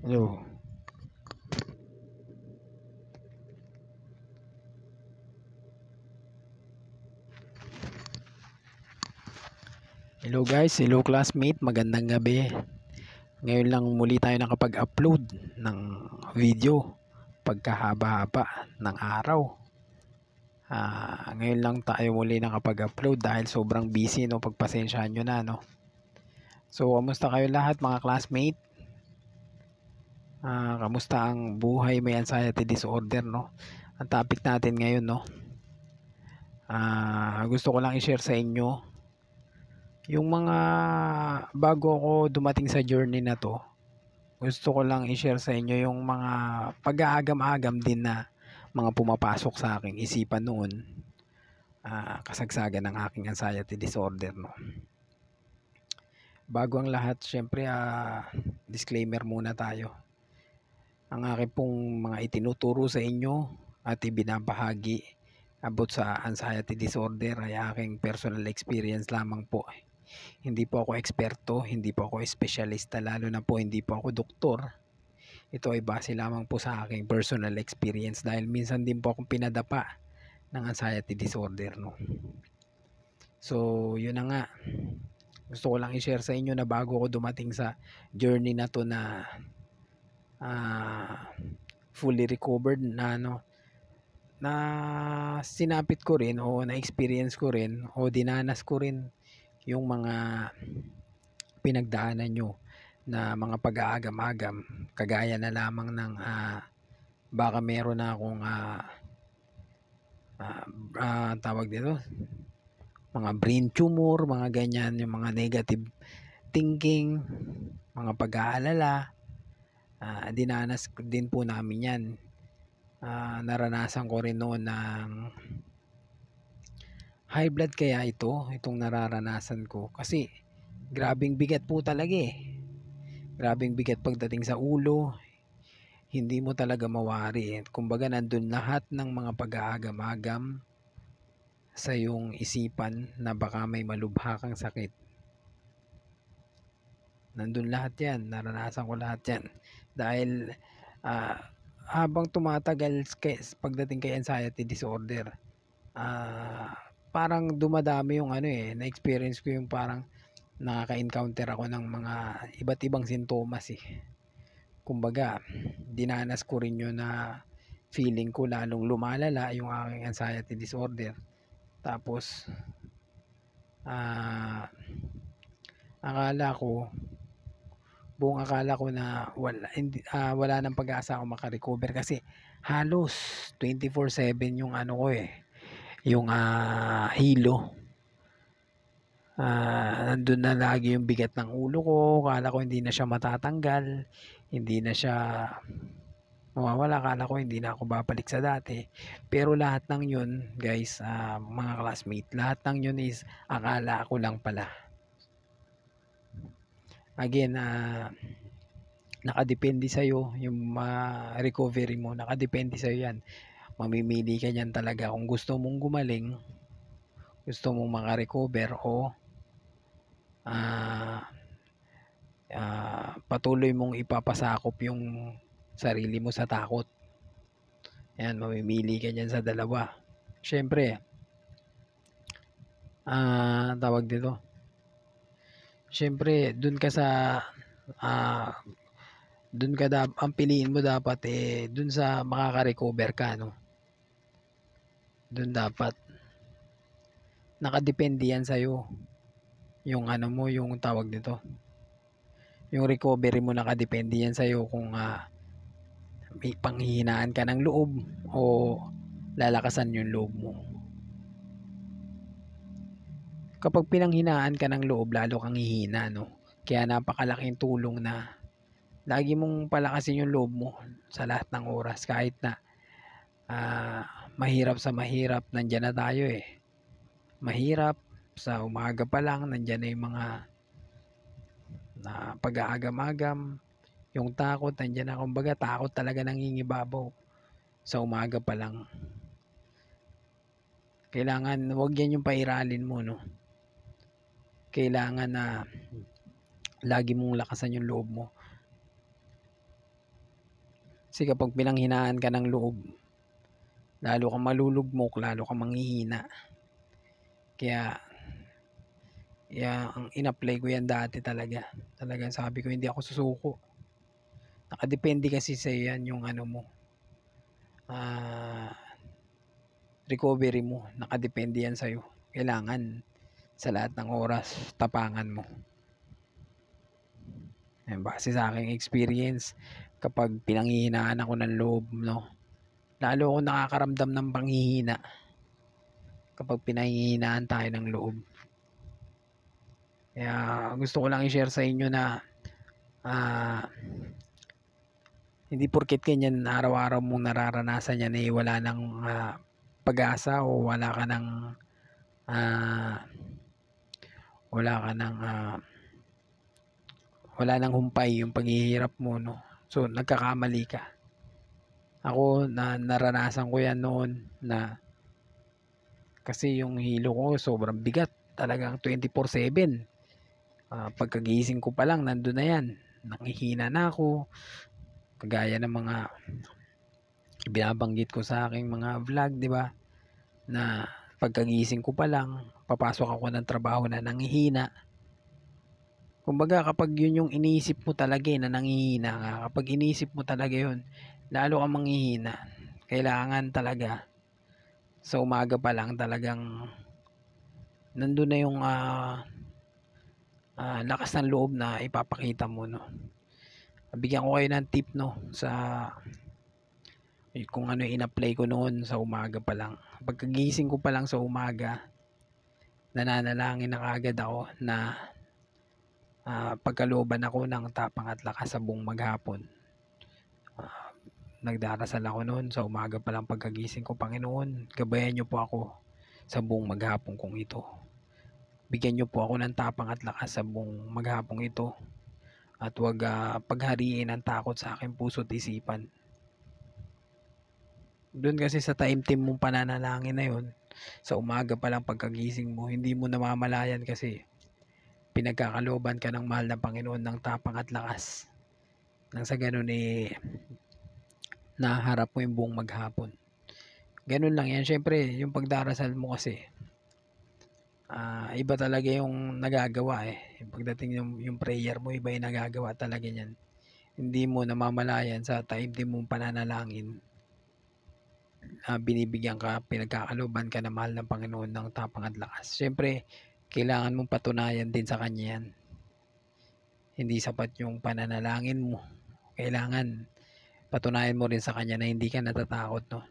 Hello. Hello guys, hello classmate, magandang gabi. Ngayon lang muli tayo nakapag-upload ng video pagkahaba-haba ng araw. Ngayon lang tayo muli nakapag-upload dahil sobrang busy, no, pagpasensyahan nyo na, no. So, kamusta kayo lahat mga classmate? Kamusta ang buhay may anxiety disorder, no? Ang topic natin ngayon, no. Gusto ko lang i-share sa inyo yung mga bago ako dumating sa journey na to. Gusto ko lang i-share sa inyo yung mga pag-aagam-agam din na mga pumapasok sa aking isipan noon, kasagsagan ng aking anxiety disorder, no. Bago ang lahat, syempre, disclaimer muna tayo. Ang aking pong mga itinuturo sa inyo at ibinabahagi about sa anxiety disorder ay aking personal experience lamang po. Hindi po ako eksperto, hindi po ako espesyalista, lalo na po hindi po ako doktor. Ito ay base lamang po sa aking personal experience dahil minsan din po akong pinadapa ng anxiety disorder, no. So, yun na nga. Gusto ko lang i-share sa inyo na bago ako dumating sa journey na to na fully recovered na, no, na sinapit ko rin o na-experience ko rin o dinanas ko rin yung mga pinagdaanan nyo na mga pag-aagam-agam, kagaya na lamang ng baka meron na akong tawag dito, mga brain tumor, mga ganyan, yung mga negative thinking, mga pag-aalala. Dinanas din po namin yan. Naranasan ko rin noon ng high blood, kaya itong nararanasan ko kasi grabing bigat po talaga grabing bigat pagdating sa ulo, hindi mo talaga mawari kumbaga nandun lahat ng mga pag-aagam-agam sa iyong isipan na baka may malubha kang sakit. Nandun lahat yan, naranasan ko lahat yan dahil habang tumatagal pagdating kay anxiety disorder, parang dumadami yung na-experience ko yung parang nakaka-encounter ako ng mga iba't ibang sintomas kumbaga dinanas ko rin yun na feeling ko lalong lumalala yung aking anxiety disorder. Tapos buong akala ko na wala nang pag-asa ako makarecover kasi halos 24/7 yung yung hilo. Nandun na lagi yung bigat ng ulo ko, akala ko hindi na siya matatanggal, hindi na siya mawawala, akala ko hindi na ako babalik sa dati. Pero lahat ng yun guys, mga classmate, lahat ng yun is akala ko lang pala. Again, nakadepende sa'yo yung recovery mo, nakadepende sa'yo yan. Mamimili ka niyan talaga kung gusto mong gumaling, gusto mong makarecover o patuloy mong ipapasakop yung sarili mo sa takot. Yan, mamimili ka niyan sa dalawa. Syempre, tawag dito, syempre dun ka sa ang piliin mo dapat dun sa makaka-recover ka, no. Dun dapat nakadepende yan sa'yo yung mo, yung tawag dito, yung recovery mo, nakadepende yan sa'yo kung may panghihinaan ka ng loob o lalakasan yung loob mo. Kapag pinanghinaan ka ng loob, lalo kang hihina, no. Kaya napakalaking tulong na lagi mong palakasin yung loob mo sa lahat ng oras, kahit na mahirap sa mahirap, nandyan na tayo mahirap sa umaga pa lang, nandyan na yung mga na pag-aagam-agam, yung takot nandyan na, kumbaga takot talaga nangingibabaw sa umaga pa lang. Kailangan wag yan yung pairalin mo, no. Kailangan na lagi mong lakasan yung loob mo. Kasi kapag pinanghinaan ka ng loob, lalo kang malulugmok, lalo kang manghihina. Kaya ang in-apply ko yan dati talaga. Talagang sabi ko hindi ako susuko. Nakadepende kasi sa yan yung ano mo. Recovery mo. Nakadepende yan sa'yo. Kailangan sa lahat ng oras tapangan mo. Base sa aking experience, kapag pinanghihinaan ako ng loob, no, lalo ako nakakaramdam ng panghihina kapag pinanghihinaan tayo ng loob. Kaya gusto ko lang i-share sa inyo na hindi porket ganyan araw-araw mong nararanasan yan wala nang pag-asa o wala ka ng wala nang humpay yung paghihirap mo, no. So nagkakamali ka. Ako naranasan ko yan noon na kasi yung hilo ko sobrang bigat, talagang 24/7. Pagkagising ko pa lang nandun na yan, nanghihina na ako, kagaya ng mga binabanggit ko sa aking mga vlog, di ba, na pagkagising ko pa lang papasok ako ng trabaho na nanghihina. Kumbaga kapag yun yung iniisip mo talaga na nanghihina ka, kapag iniisip mo talaga yun, lalo kang manghihina. Kailangan talaga sa umaga pa lang talagang nandun na yung lakas ng loob na ipapakita mo, no. Bigyan ko kayo ng tip, no, sa kung ano yung in-apply ko noon sa umaga pa lang. Pagkagising ko pa lang sa umaga, nananalangin na kaagad ako na pagkalooban ako ng tapang at lakas sa buong maghapon. Nagdarasal ako noon sa umaga pa lang pagkagising ko, Panginoon, gabayan niyo po ako sa buong maghapon kong ito. Bigyan niyo po ako ng tapang at lakas sa buong maghapong ito. At huwag paghariin ang takot sa aking puso at isipan. Doon kasi sa taimtim mong pananalangin na yun, sa umaga pa lang pagkagising mo, hindi mo namamalayan kasi pinagkakalooban ka ng mahal na Panginoon ng tapang at lakas. Nang sa ganun naharap mo yung buong maghapon. Ganun lang yan. Syempre, yung pagdarasal mo kasi, iba talaga yung nagagawa Yung pagdating yung prayer mo, iba yung nagagawa talaga niyan. Hindi mo namamalayan sa taimtim mong pananalangin. Binibigyan ka, pinagkakalooban ka na mahal ng Panginoon ng tapang at lakas. Syempre, kailangan mong patunayan din sa Kanya yan. Hindi sapat yung pananalangin mo. Kailangan patunayan mo rin sa Kanya na hindi ka natatakot, no.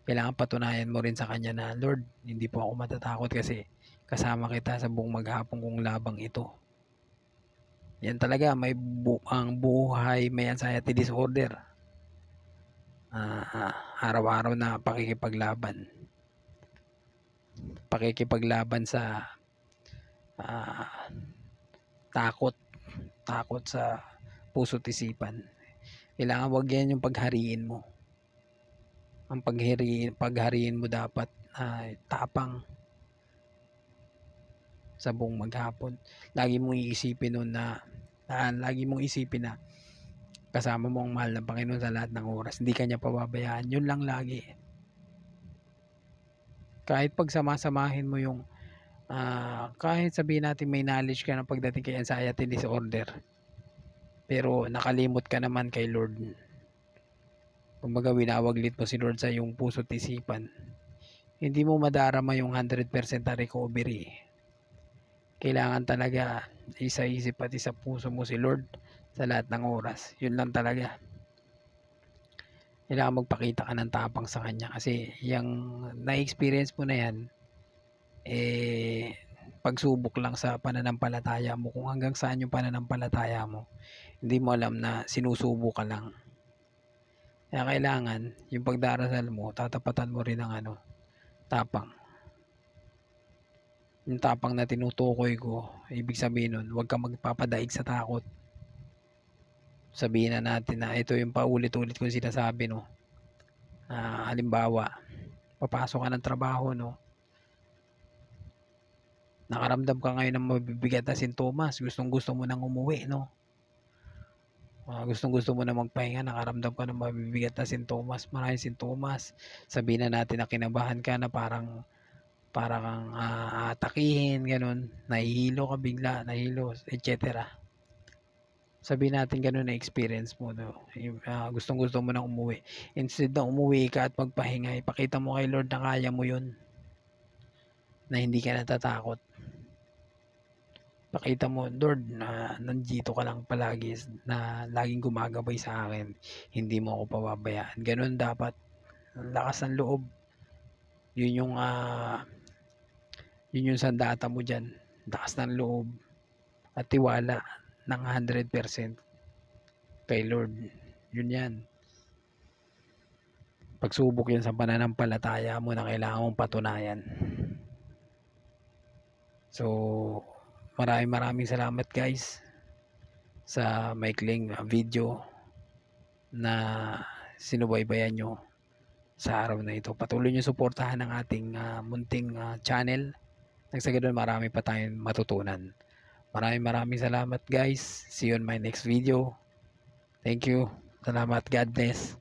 Kailangan patunayan mo rin sa Kanya na, Lord, hindi po ako matatakot kasi kasama kita sa buong maghapon kong labang ito. Yan talaga, ang buhay may anxiety disorder. Araw-araw na pakikipaglaban sa takot sa puso't isipan. Kailangan wag yan yung paghariin mo. Ang paghariin mo dapat tapang sa buong maghapon. Lagi mong iisipin nun na kasama mo ang mahal ng Panginoon sa lahat ng oras. Hindi ka niya pababayaan. Yun lang lagi. Kahit pagsamasamahin mo yung kahit sabihin natin may knowledge ka na pagdating kay anxiety disorder, pero nakalimot ka naman kay Lord. Kumbaga winawaglit mo si Lord sa iyong puso't isipan, hindi mo madarama yung 100% na recovery. Kailangan talaga isa isip at isa puso mo si Lord sa lahat ng oras. Yun lang talaga. Kailangan magpakita ka ng tapang sa Kanya kasi yung na-experience mo na yan pagsubok lang sa pananampalataya mo, kung hanggang saan yung pananampalataya mo. Hindi mo alam na sinusubo ka lang. Kaya kailangan yung pagdarasal mo, tatapatan mo rin ng tapang. Yung tapang na tinutukoy ko, ibig sabihin nun, huwag kang magpapadaig sa takot. Sabihin na natin na ito yung paulit-ulit kong sinasabi, no. Halimbawa, papasok ka ng trabaho, no. Nakaramdam ka ngayon ng mabibigat na sintomas, gustong gusto mo nang umuwi, no. gustong-gusto mo na magpahinga, nakaramdam ka ng mabibigat na sintomas, maraming sintomas. Sabihin na natin na kinabahan ka na parang kang aatakihin gano'n, nahihilo ka bigla, nahilo et cetera. Sabihin natin gano'n na experience mo 'no, gustong-gusto mo ng umuwi. Instead na umuwi ka at magpahinga, ipakita mo kay Lord na kaya mo 'yun, na hindi ka natatakot. Pakita mo, "Lord, na nandito ka lang palagi, na laging gumagabay sa akin, hindi mo ako pababayaan." Gano'n dapat, ang lakas ng loob. 'Yun yung, 'yun yung sandata mo diyan, lakas ng loob at tiwala ng 100% kay Lord. 'Yun 'yan. Pagsubok 'yan sa pananampalataya mo na kailangan mong patunayan. So, maraming salamat guys sa maikling video na sinubaybayan nyo sa araw na ito. Patuloy nyo suportahan ang ating munting channel. Nang sa ganun, marami pa tayong matutunan. Maraming salamat guys. See you on my next video. Thank you. Salamat. God bless.